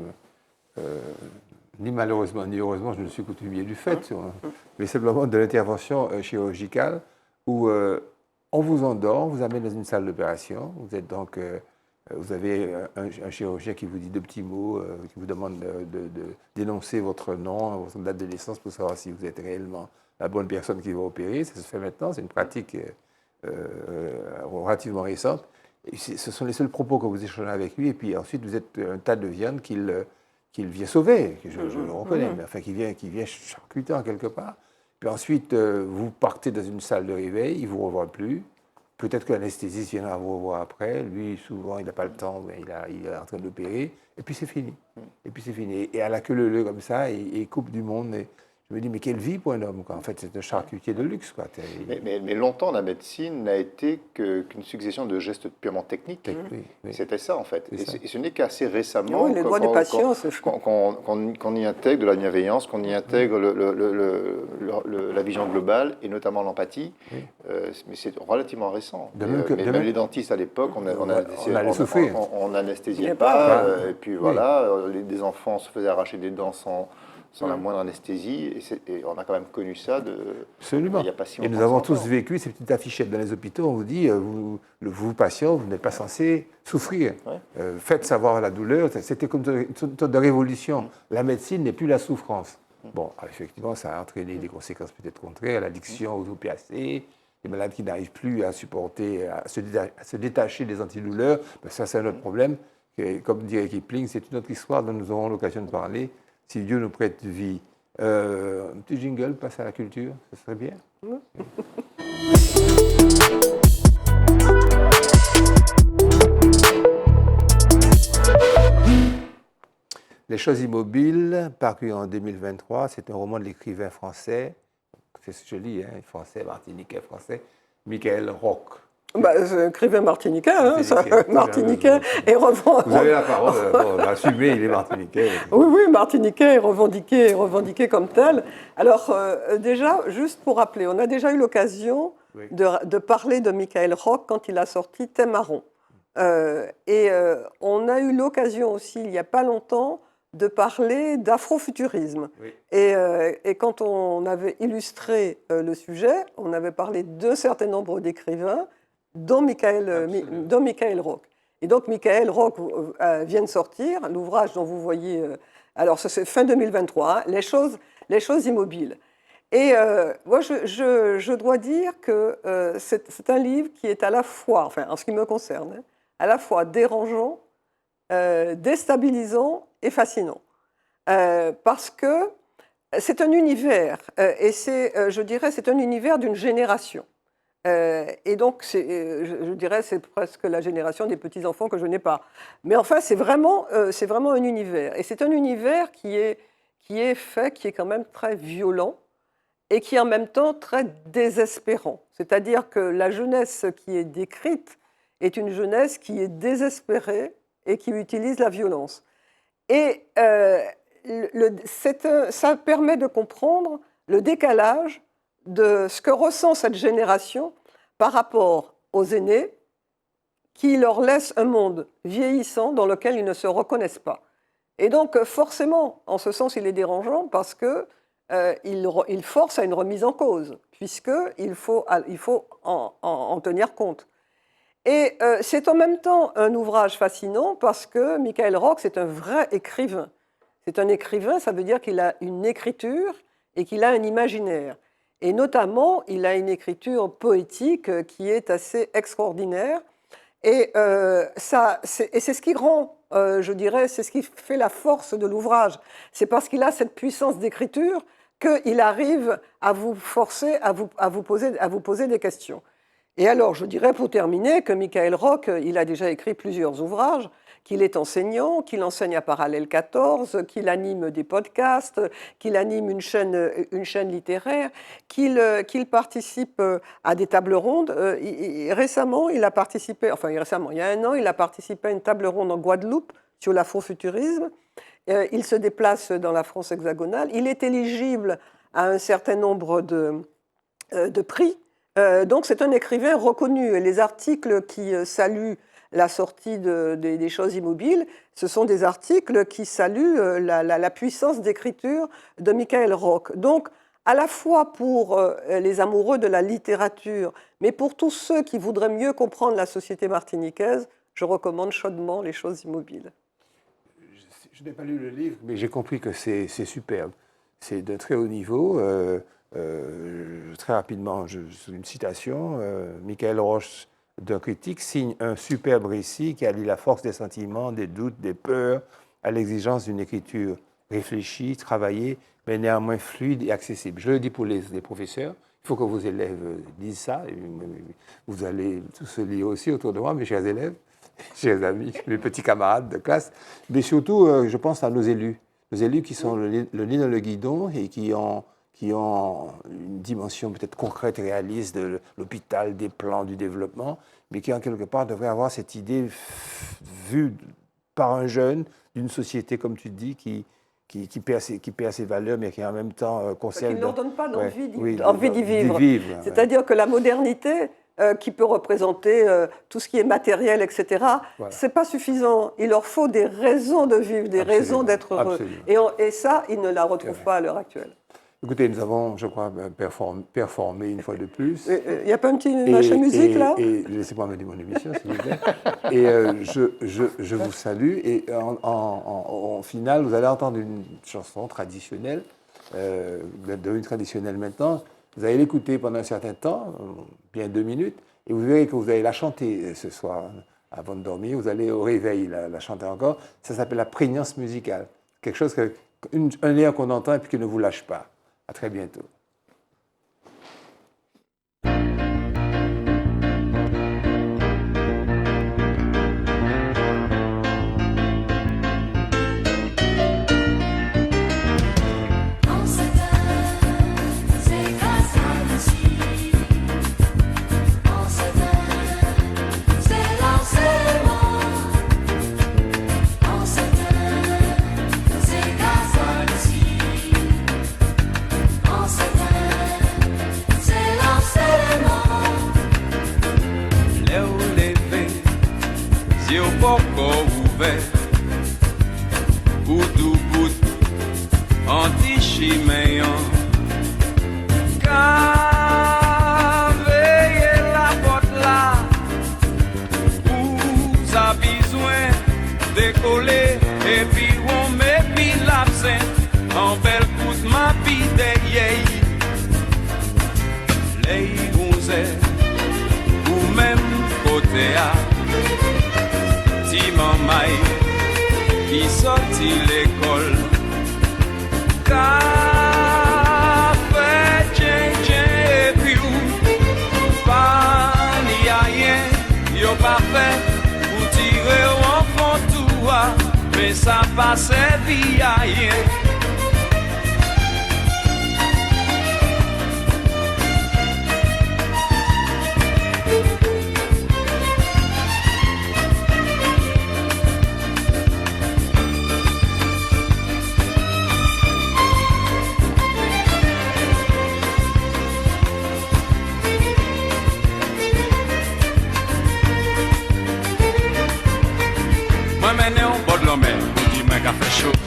ni malheureusement ni heureusement je ne suis coutumier du fait, mais simplement de l'intervention chirurgicale où on vous endort, on vous amène dans une salle d'opération, vous avez un chirurgien qui vous dit 2 petits mots, qui vous demande de dénoncer votre nom, votre date de naissance pour savoir si vous êtes réellement la bonne personne qui va opérer. Ça se fait maintenant, c'est une pratique relativement récente. Et ce sont les seuls propos que vous échangez avec lui. Et puis ensuite, vous êtes un tas de viande qu'il vient sauver, que je le reconnais, mais enfin qui vient charcuter en quelque part. Puis ensuite, vous partez dans une salle de réveil, il ne vous revoit plus. Peut-être que l'anesthésiste viendra vous revoir après. Lui, souvent, il n'a pas le temps, mais il est en train d'opérer. Et puis c'est fini. Et à la queue leu comme ça, il coupe du monde. Et je me dis, mais quelle vie pour un homme, quoi. En fait, c'est un charcutier de luxe, quoi. Mais longtemps, la médecine n'a été qu'une succession de gestes purement techniques. Oui. C'était ça, en fait. Et ce n'est qu'assez récemment qu'on y intègre de la bienveillance, qu'on y intègre la vision globale, et notamment l'empathie. Oui. Mais c'est relativement récent. Même les dentistes, à l'époque, on n'anesthésiait pas. Et puis voilà, des enfants se faisaient arracher des dents sans la moindre anesthésie, et on a quand même connu ça Absolument. Il n'y a pas si longtemps. Et nous avons tous vécu ces petites affichettes dans les hôpitaux, on vous dit, vous patients, vous n'êtes pas censé souffrir. Faites savoir la douleur, c'était comme une sorte de révolution. La médecine n'est plus la souffrance. Bon, effectivement, ça a entraîné des conséquences peut-être contraires, l'addiction aux opiacés, les malades qui n'arrivent plus à supporter, à se détacher des antidouleurs, ben ça c'est un autre problème. Et comme dirait Kipling, c'est une autre histoire dont nous aurons l'occasion de parler. Si Dieu nous prête vie. Un petit jingle, passe à la culture, ce serait bien. Les choses immobiles, paru en 2023, c'est un roman de l'écrivain français, c'est ce que je lis, hein, français, martiniquais français, Michael Roch. C'est un écrivain martiniquais, martiniquais, et revend... Vous avez la parole, assumez, il est martiniquais. Oui, martiniquais et revendiqué comme tel. Alors, déjà, juste pour rappeler, on a déjà eu l'occasion de parler de Michael Roch quand il a sorti Thé marron. On a eu l'occasion aussi, il n'y a pas longtemps, de parler d'afrofuturisme. Oui. Et quand on avait illustré le sujet, on avait parlé d'un certain nombre d'écrivains, dont Michael Roch. Et donc, Michael Roch vient de sortir l'ouvrage dont vous voyez... alors, c'est fin 2023, hein, les choses immobiles. Et moi, je dois dire que c'est un livre qui est à la fois, enfin, en ce qui me concerne, hein, à la fois dérangeant, déstabilisant et fascinant. Parce que c'est un univers, et je dirais, c'est un univers d'une génération. Et donc, je dirais, c'est presque la génération des petits-enfants que je n'ai pas. Mais enfin, c'est vraiment un univers. Et c'est un univers qui est fait, qui est quand même très violent et qui est en même temps très désespérant. C'est-à-dire que la jeunesse qui est décrite est une jeunesse qui est désespérée et qui utilise la violence. Et ça permet de comprendre le décalage de ce que ressent cette génération par rapport aux aînés qui leur laissent un monde vieillissant dans lequel ils ne se reconnaissent pas. Et donc, forcément, en ce sens, il est dérangeant parce qu'il force à une remise en cause, puisqu'il faut en tenir compte. Et c'est en même temps un ouvrage fascinant parce que Michael Roch, c'est un vrai écrivain. C'est un écrivain, ça veut dire qu'il a une écriture et qu'il a un imaginaire. Et notamment, il a une écriture poétique qui est assez extraordinaire. Et c'est ce qui rend, je dirais, c'est ce qui fait la force de l'ouvrage. C'est parce qu'il a cette puissance d'écriture qu'il arrive à vous forcer à vous poser des questions. Et alors, je dirais pour terminer que Michael Roch, il a déjà écrit plusieurs ouvrages, qu'il est enseignant, qu'il enseigne à Parallèle 14, qu'il anime des podcasts, qu'il anime une chaîne littéraire, qu'il participe à des tables rondes. Récemment, il y a un an, il a participé à une table ronde en Guadeloupe sur l'afrofuturisme. Il se déplace dans la France hexagonale. Il est éligible à un certain nombre de prix. Donc c'est un écrivain reconnu. Et les articles qui saluent la sortie des choses immobiles, ce sont des articles qui saluent la puissance d'écriture de Michael Roch. Donc, à la fois pour les amoureux de la littérature, mais pour tous ceux qui voudraient mieux comprendre la société martiniquaise, je recommande chaudement Les choses immobiles. Je n'ai pas lu le livre, mais j'ai compris que c'est superbe. C'est de très haut niveau. très rapidement, une citation, Michael Roche, d'un critique, signe un superbe récit qui allie la force des sentiments, des doutes, des peurs, à l'exigence d'une écriture réfléchie, travaillée, mais néanmoins fluide et accessible. Je le dis pour les professeurs, il faut que vos élèves disent ça. Vous allez tous se lire aussi autour de moi, mes chers élèves, chers amis, mes petits camarades de classe. Mais surtout, je pense à nos élus qui sont le nez dans le guidon et qui ont une dimension peut-être concrète et réaliste de l'hôpital, des plans, du développement, mais qui en quelque part devraient avoir cette idée vue par un jeune d'une société, comme tu dis, qui perd ses valeurs, mais qui en même temps conserve... Qui ne leur donne pas d'envie d'y vivre. C'est-à-dire que la modernité, qui peut représenter tout ce qui est matériel, etc., ce n'est pas suffisant. Il leur faut des raisons de vivre, des raisons d'être heureux. Et ça, ils ne la retrouvent pas à l'heure actuelle. Écoutez, nous avons, je crois, performé une fois de plus. Il n'y a pas un petit machin musique, là? Laissez-moi mener mon émission, s'il vous plaît. Et je vous salue. Et en finale, vous allez entendre une chanson traditionnelle, devenue traditionnelle maintenant. Vous allez l'écouter pendant un certain temps, bien 2 minutes, et vous verrez que vous allez la chanter ce soir avant de dormir. Vous allez au réveil la chanter encore. Ça s'appelle la prégnance musicale. Quelque chose un air qu'on entend et puis qui ne vous lâche pas. À très bientôt. Qui sorti l'école, café, et puis pas ni rien, yo pas fait pour tirer en fond tout, mais ça passe bien rien.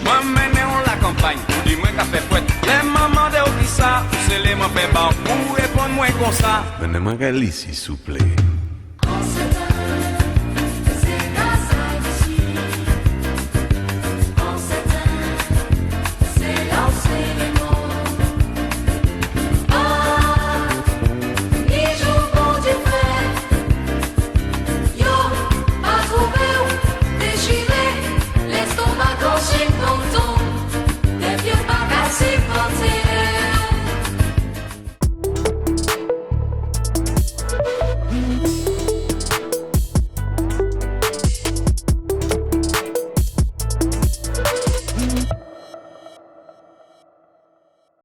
Moi mène on la campagne, ou dis moi qu'a fait fouette. Les mamans de qui ça, c'est les m'en fait bas, ou répondre moi comme ça. Venez moi ici s'il vous plaît.